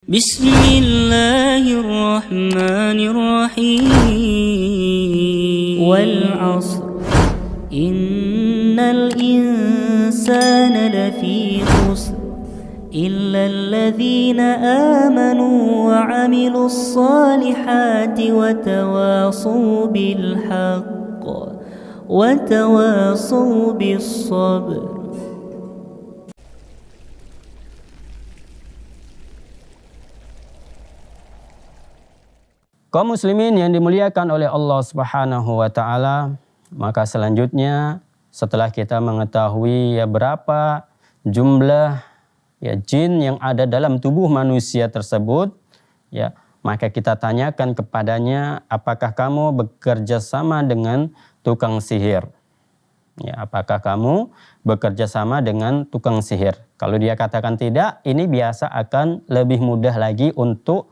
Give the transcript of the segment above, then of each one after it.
بسم الله الرحمن الرحيم والعصر إن الإنسان لفي خسر إلا الذين آمنوا وعملوا الصالحات وتواصوا بالحق وتواصوا بالصبر. Kaum muslimin yang dimuliakan oleh Allah Subhanahu wa taala, maka selanjutnya setelah kita mengetahui berapa jumlah jin yang ada dalam tubuh manusia tersebut, maka kita tanyakan kepadanya, apakah kamu bekerja sama dengan tukang sihir? Apakah kamu bekerja sama dengan tukang sihir? Kalau dia katakan tidak, ini biasa akan lebih mudah lagi untuk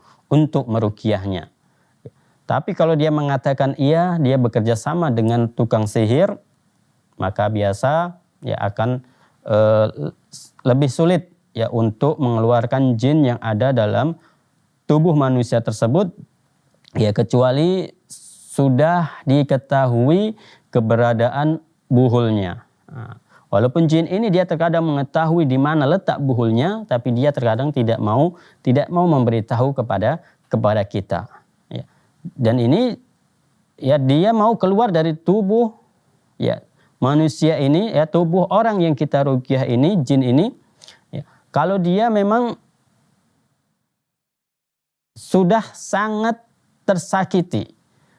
meruqyahnya. Tapi kalau dia mengatakan iya, dia bekerja sama dengan tukang sihir, maka biasa akan lebih sulit untuk mengeluarkan jin yang ada dalam tubuh manusia tersebut, kecuali sudah diketahui keberadaan buhulnya. Walaupun jin ini dia terkadang mengetahui di mana letak buhulnya, tapi dia terkadang tidak mau memberitahu kepada kita. Dan ini dia mau keluar dari tubuh manusia ini, tubuh orang yang kita ruqyah ini, jin ini. Kalau dia memang sudah sangat tersakiti,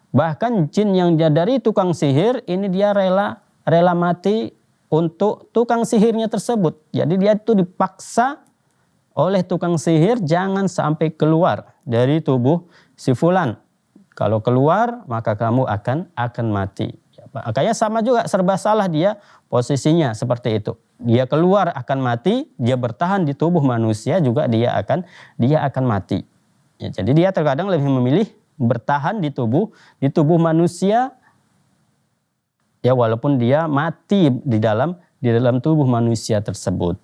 bahkan jin yang dia dari tukang sihir ini dia rela mati untuk tukang sihirnya tersebut. Jadi dia itu dipaksa oleh tukang sihir jangan sampai keluar dari tubuh si fulan. Kalau keluar maka kamu akan mati. Makanya sama juga, serba salah dia posisinya seperti itu. Dia keluar akan mati, dia bertahan di tubuh manusia juga dia akan mati. Jadi dia terkadang lebih memilih bertahan di tubuh manusia, walaupun dia mati di dalam tubuh manusia tersebut.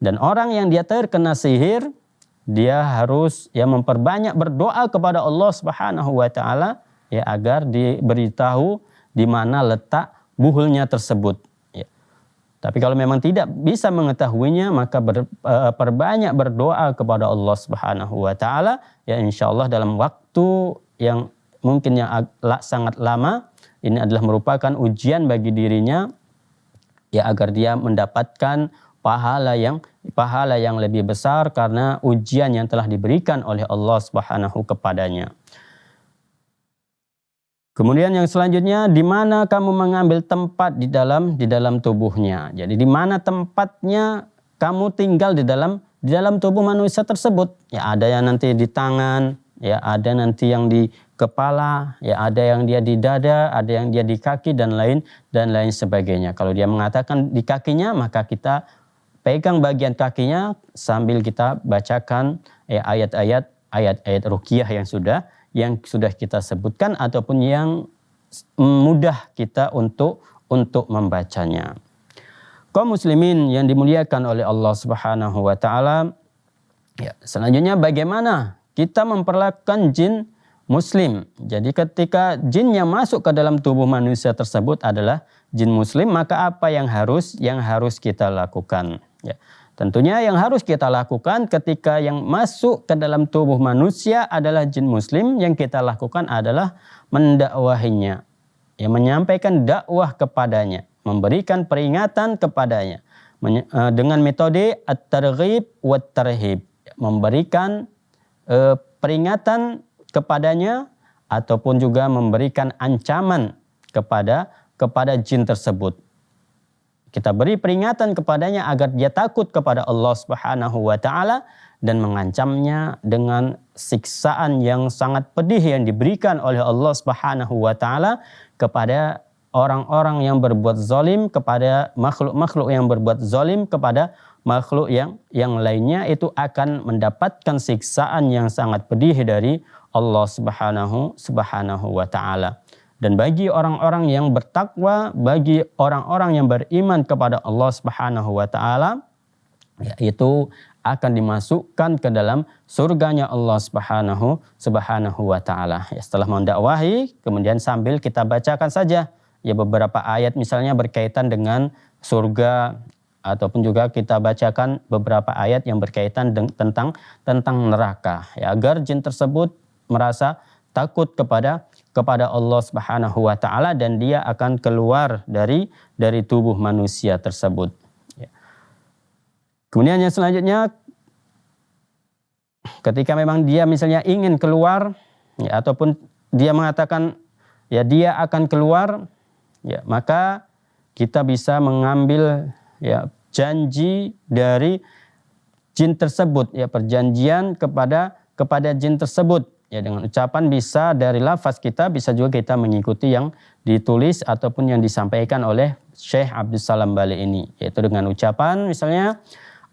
Dan orang yang dia terkena sihir, dia harus memperbanyak berdoa kepada Allah Subhanahu wa taala agar diberitahu di mana letak buhulnya tersebut. Tapi kalau memang tidak bisa mengetahuinya, maka perbanyak berdoa kepada Allah Subhanahu wa taala, insyaallah dalam waktu yang mungkin yang sangat lama, ini adalah merupakan ujian bagi dirinya agar dia mendapatkan pahala yang lebih besar karena ujian yang telah diberikan oleh Allah Subhanahu kepadanya. Kemudian yang selanjutnya, di mana kamu mengambil tempat di dalam tubuhnya. Jadi di mana tempatnya kamu tinggal di dalam tubuh manusia tersebut. Ada yang nanti di tangan, ada nanti yang di kepala, ada yang dia di dada, ada yang dia di kaki dan lain sebagainya. Kalau dia mengatakan di kakinya, maka kita pegang bagian kakinya sambil kita bacakan ayat-ayat ruqyah yang sudah kita sebutkan ataupun yang mudah kita untuk membacanya. Kaum muslimin yang dimuliakan oleh Allah Subhanahu wa taala, selanjutnya bagaimana kita memperlakukan jin muslim. Jadi ketika jin yang masuk ke dalam tubuh manusia tersebut adalah jin muslim, maka apa yang harus kita lakukan? Tentunya yang harus kita lakukan ketika yang masuk ke dalam tubuh manusia adalah jin muslim, yang kita lakukan adalah mendakwahinya, menyampaikan dakwah kepadanya, memberikan peringatan kepadanya dengan metode at-targhib wa tarhib, memberikan peringatan kepadanya ataupun juga memberikan ancaman kepada jin tersebut. Kita beri peringatan kepadanya agar dia takut kepada Allah Subhanahu wa taala dan mengancamnya dengan siksaan yang sangat pedih yang diberikan oleh Allah Subhanahu wa taala kepada orang-orang yang berbuat zalim, kepada makhluk-makhluk yang berbuat zalim kepada makhluk yang lainnya, itu akan mendapatkan siksaan yang sangat pedih dari Allah Subhanahu wa taala. Dan bagi orang-orang yang bertakwa, bagi orang-orang yang beriman kepada Allah Subhanahu wa taala, yaitu akan dimasukkan ke dalam surganya Allah Subhanahu wa taala. Ya, setelah mendakwahi, kemudian sambil kita bacakan saja ya beberapa ayat misalnya berkaitan dengan surga, ataupun juga kita bacakan beberapa ayat yang berkaitan tentang neraka ya, agar jin tersebut merasa takut kepada Allah Subhanahu wa taala dan dia akan keluar dari tubuh manusia tersebut. Ya. Kemudian yang selanjutnya, ketika memang dia misalnya ingin keluar ya, ataupun dia mengatakan ya dia akan keluar ya, maka kita bisa mengambil ya janji dari jin tersebut ya, perjanjian kepada jin tersebut ya, dengan ucapan bisa dari lafaz kita, bisa juga kita mengikuti yang ditulis ataupun yang disampaikan oleh Syekh Abdul Salam Bali ini, yaitu dengan ucapan misalnya,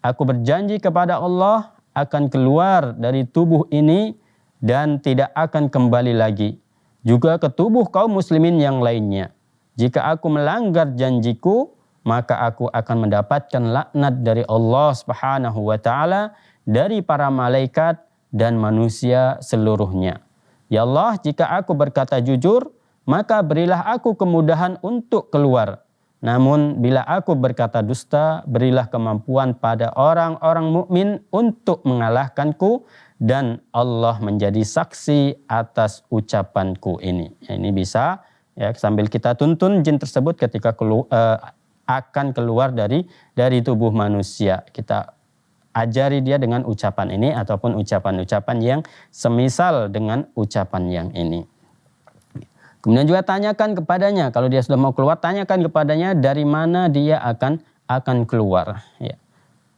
aku berjanji kepada Allah akan keluar dari tubuh ini dan tidak akan kembali lagi juga ke tubuh kaum muslimin yang lainnya. Jika aku melanggar janjiku, maka aku akan mendapatkan laknat dari Allah Subhanahu wa taala, dari para malaikat dan manusia seluruhnya. Ya Allah, jika aku berkata jujur, maka berilah aku kemudahan untuk keluar. Namun bila aku berkata dusta, berilah kemampuan pada orang-orang mukmin untuk mengalahkanku, dan Allah menjadi saksi atas ucapanku ini. Ya, ini bisa ya, sambil kita tuntun jin tersebut ketika akan keluar dari tubuh manusia. Kita ajari dia dengan ucapan ini ataupun ucapan-ucapan yang semisal dengan ucapan yang ini. Kemudian juga tanyakan kepadanya, kalau dia sudah mau keluar, tanyakan kepadanya dari mana dia akan keluar. Ya.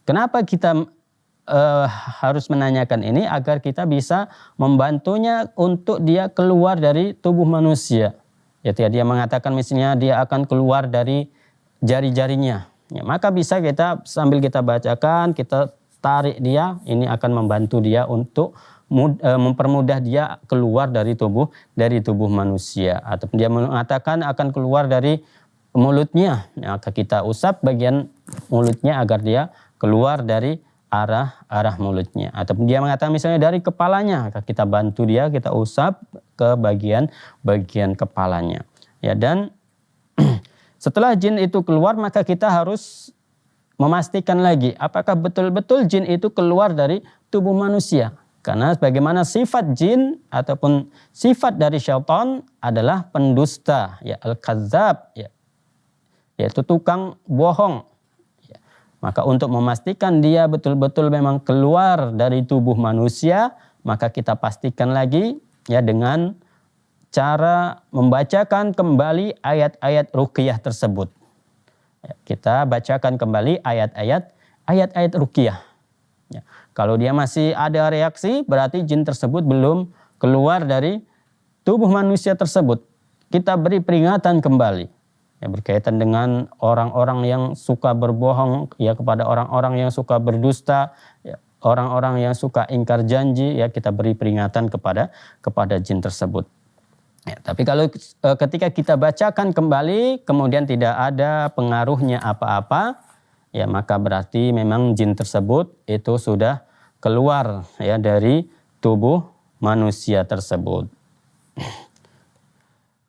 Kenapa kita harus menanyakan ini? Agar kita bisa membantunya untuk dia keluar dari tubuh manusia. Ya, dia mengatakan misalnya dia akan keluar dari jari-jarinya. Ya, maka bisa kita sambil kita bacakan, kita tarik dia, ini akan membantu dia untuk mempermudah dia keluar dari tubuh manusia. Ataupun dia mengatakan akan keluar dari mulutnya, maka kita usap bagian mulutnya agar dia keluar dari arah mulutnya. Ataupun dia mengatakan misalnya dari kepalanya, maka kita bantu dia, kita usap ke bagian kepalanya. Ya, dan setelah jin itu keluar, maka kita harus memastikan lagi apakah betul-betul jin itu keluar dari tubuh manusia. Karena bagaimana sifat jin ataupun sifat dari syaitan adalah pendusta, ya, al-kadzab, ya, yaitu tukang bohong. Ya. Maka untuk memastikan dia betul-betul memang keluar dari tubuh manusia, maka kita pastikan lagi ya dengan cara membacakan kembali ayat-ayat ruqyah tersebut. Ya, kita bacakan kembali ayat-ayat ruqyah. Ya, kalau dia masih ada reaksi, berarti jin tersebut belum keluar dari tubuh manusia tersebut. Kita beri peringatan kembali. Ya, berkaitan dengan orang-orang yang suka berbohong, ya, kepada orang-orang yang suka berdusta, ya, orang-orang yang suka ingkar janji, ya, kita beri peringatan kepada jin tersebut. Ya, tapi kalau ketika kita bacakan kembali kemudian tidak ada pengaruhnya apa-apa, ya, maka berarti memang jin tersebut itu sudah keluar ya dari tubuh manusia tersebut.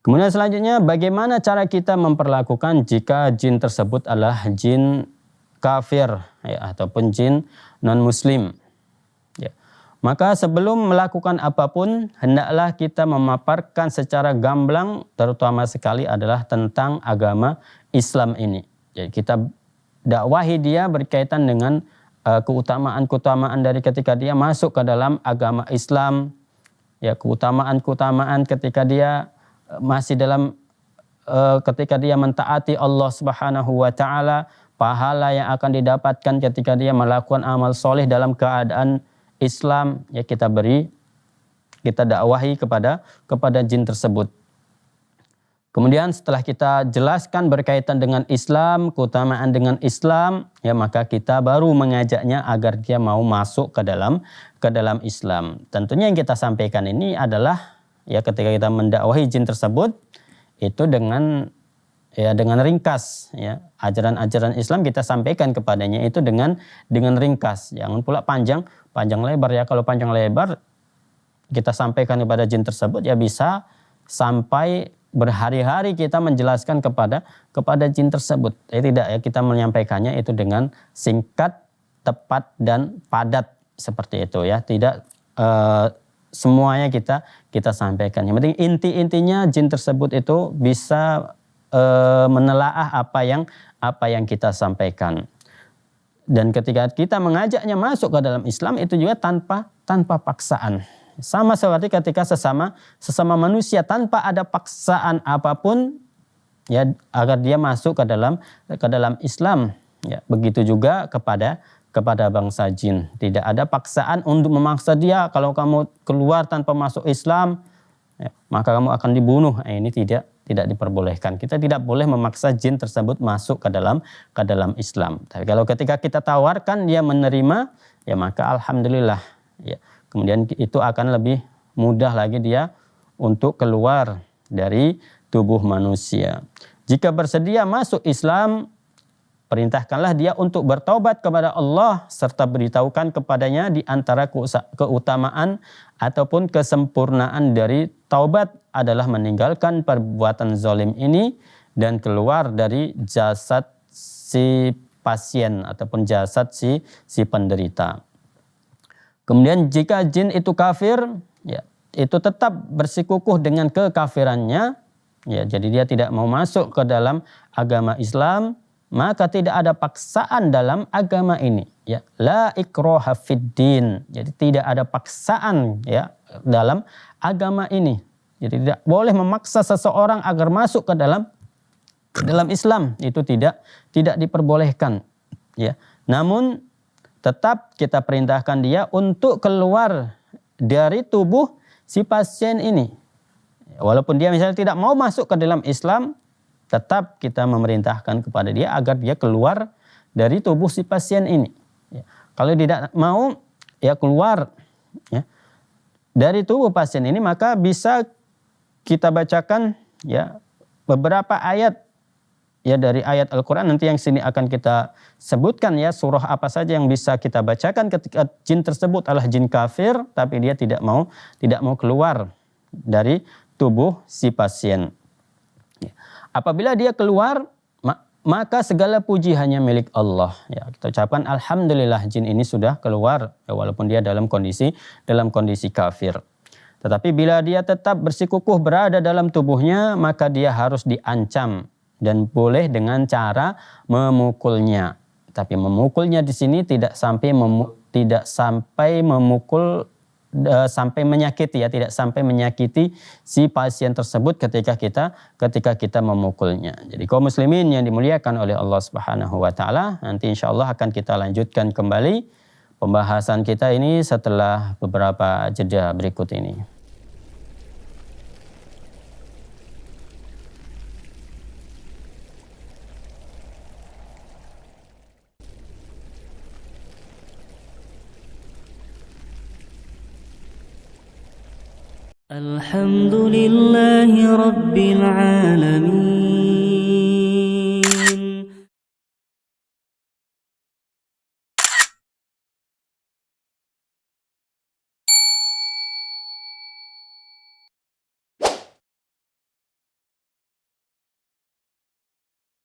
Kemudian selanjutnya, bagaimana cara kita memperlakukan jika jin tersebut adalah jin kafir ya, ataupun jin non-muslim. Ya. Maka sebelum melakukan apapun, hendaklah kita memaparkan secara gamblang, terutama sekali adalah tentang agama Islam ini. Jadi kita dakwahi dia berkaitan dengan keutamaan-keutamaan dari ketika dia masuk ke dalam agama Islam, ya, keutamaan-keutamaan ketika dia masih dalam ketika dia mentaati Allah Subhanahu wa taala, pahala yang akan didapatkan ketika dia melakukan amal soleh dalam keadaan Islam, ya, kita dakwahi kepada jin tersebut. Kemudian setelah kita jelaskan berkaitan dengan Islam, keutamaan dengan Islam, ya, maka kita baru mengajaknya agar dia mau masuk ke dalam Islam. Tentunya yang kita sampaikan ini adalah ya ketika kita mendakwahi jin tersebut itu dengan ya dengan ringkas, ya ajaran-ajaran Islam kita sampaikan kepadanya itu dengan ringkas, jangan pula panjang lebar ya. Kalau panjang lebar kita sampaikan kepada jin tersebut ya bisa sampai berhari-hari kita menjelaskan kepada jin tersebut. Tidak ya, kita menyampaikannya itu dengan singkat, tepat dan padat seperti itu ya. Tidak semuanya kita sampaikan. Yang penting inti-intinya jin tersebut itu bisa menelaah apa yang kita sampaikan. Dan ketika kita mengajaknya masuk ke dalam Islam itu juga tanpa paksaan. Sama seperti ketika sesama manusia tanpa ada paksaan apapun ya agar dia masuk ke dalam Islam. Ya, begitu juga kepada bangsa jin. Tidak ada paksaan untuk memaksa dia kalau kamu keluar tanpa masuk Islam ya, maka kamu akan dibunuh. Ini tidak diperbolehkan. Kita tidak boleh memaksa jin tersebut masuk ke dalam Islam. Tapi kalau ketika kita tawarkan dia menerima ya maka alhamdulillah ya. Kemudian itu akan lebih mudah lagi dia untuk keluar dari tubuh manusia. Jika bersedia masuk Islam, perintahkanlah dia untuk bertaubat kepada Allah serta beritahukan kepadanya di antara keutamaan ataupun kesempurnaan dari taubat adalah meninggalkan perbuatan zalim ini dan keluar dari jasad si pasien ataupun jasad si penderita. Kemudian jika jin itu kafir, ya, itu tetap bersikukuh dengan kekafirannya, ya, jadi dia tidak mau masuk ke dalam agama Islam, maka tidak ada paksaan dalam agama ini. Ya, la ikraha fid din. Jadi tidak ada paksaan ya dalam agama ini. Jadi tidak boleh memaksa seseorang agar masuk ke dalam Islam. Itu tidak diperbolehkan. Ya, namun tetap kita perintahkan dia untuk keluar dari tubuh si pasien ini. Walaupun dia misalnya tidak mau masuk ke dalam Islam, tetap kita memerintahkan kepada dia agar dia keluar dari tubuh si pasien ini. Ya. Kalau tidak mau ya keluar ya, dari tubuh pasien ini, maka bisa kita bacakan ya beberapa ayat ya dari ayat Al-Quran. Nanti yang sini akan kita sebutkan ya surah apa saja yang bisa kita bacakan ketika jin tersebut adalah jin kafir tapi dia tidak mau keluar dari tubuh si pasien. Ya. Apabila dia keluar maka segala puji hanya milik Allah. Ya, kita ucapkan alhamdulillah jin ini sudah keluar ya, walaupun dia dalam kondisi kafir. Tetapi bila dia tetap bersikukuh berada dalam tubuhnya maka dia harus diancam. Dan boleh dengan cara memukulnya. Tapi memukulnya di sini tidak sampai memukul sampai menyakiti ya, tidak sampai menyakiti si pasien tersebut ketika kita memukulnya. Jadi kaum muslimin yang dimuliakan oleh Allah Subhanahu wa taala, nanti insyaallah akan kita lanjutkan kembali pembahasan kita ini setelah beberapa jeda berikut ini. الحمد لله رب العالمين